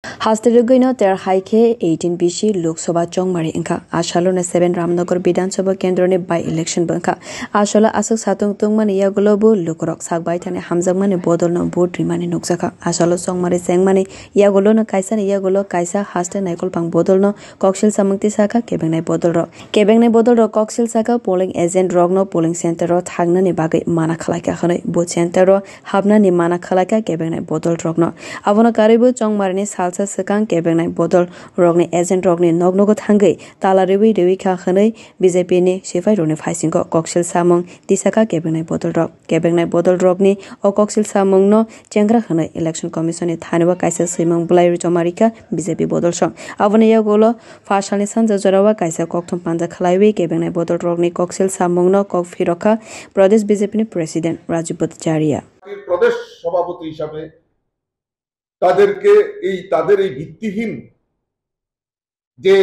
Hastirugino ter haike 18 BC Lok Sabha Chongmari inka Ashalo na 7 Ramnagar Bidhan Sabha Kendrone by election banka Ashala asuk satung tungmani ya globu lukrok sakbai thane hamjangmani bodol no vote rimani nuksaka Ashalo Chongmari sengmani ya golo no kaisa ni ya golo kaisa haste naikol pang bodol no koksil samungti saka kebengnai bodol ro koksil saka polling agent rogno polling center ro thangna ni bagai mana khalaka khane vote center ro habna ni mana khalaka kebengnai bodol rogno abono karibu Chongmari ni salsa sekang kebengnai bodol rogni agent rogni nognogo thangai tala rewi kha khanai BJP ni sifai roni phaisingko koksil samung tisaka kebengnai bodol rogni o koksil samung no chengra khanai election commission ni thaneba kaisa simung bulai chomarika BJP bodol song abone ya golo fasalni sanja jorawa kaisa kokthom panja khlaiwi kebengnai bodol rogni koksil samung no kok phiroka pradesh BJP ni president Rajiv Bhattacharya প্রদেশ সভাপতি হিসাবে তাদের এই ভিত্তিহীন যে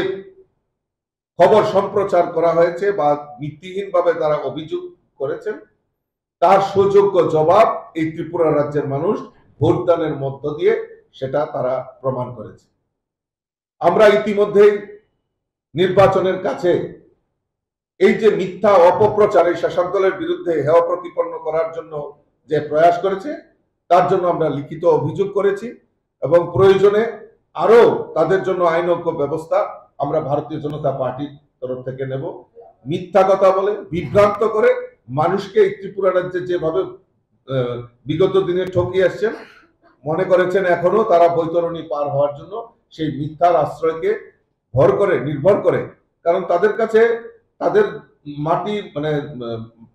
খবর সম্প্রচার করা হয়েছে বা ভিত্তিহীনভাবে তারা অভিযোগ করেছেন তার সুযোগ্য জবাব এই ত্রিপুরা রাজ্যের মানুষ ভোটদানের মধ্য দিয়ে সেটা তারা প্রমাণ করেছে। আমরা ইতিমধ্যেই নির্বাচনের কাছে এই যে মিথ্যা অপপ্রচার এই শাসক দলের বিরুদ্ধে হেয় প্রতিপন্ন করার জন্য যে প্রয়াস করেছে তার জন্য আমরা লিখিত অভিযোগ করেছি এবং প্রয়োজনে আরো তাদের জন্য আইনজ্ঞ ব্যবস্থা আমরা ভারতীয় জনতা পার্টির তরফ থেকে নেব। মিথ্যা কথা বলে বিভ্রান্ত করে মানুষকে ত্রিপুরা রাজ্যে যেভাবে বিগত দিনে ঠকিয়ে আসছেন মনে করেছেন এখনো তারা বৈতরণী পার হওয়ার জন্য সেই মিথ্যার আশ্রয়কে নির্ভর করে কারণ তাদের কাছে তাদের মাটি মানে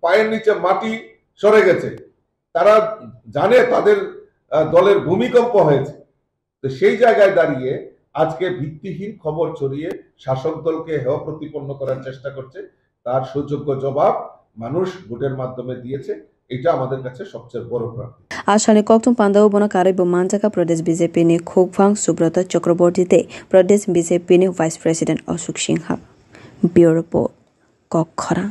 পায়ের নিচে মাটি সরে গেছে তারা জানে তাদের দলের ভূমিকম্প হয়েছে তো সেই জায়গায় দাঁড়িয়ে আজকে ভিত্তিহীন খবর ছড়িয়ে শাসক দলকে হেয় প্রতিপন্ন করার চেষ্টা করছে তার সুযোগ্য জবাব মানুষ ভোটের মাধ্যমে দিয়েছে এটা আমাদের কাছে সবচেয়ে বড় প্রাপ্তি আশানি koktum pandau bono karibu manjaka pradesh BJP ni Khokphang Subrata Chakraborty te pradesh BJP ni vice president Ashok Singha bureau report Kokhara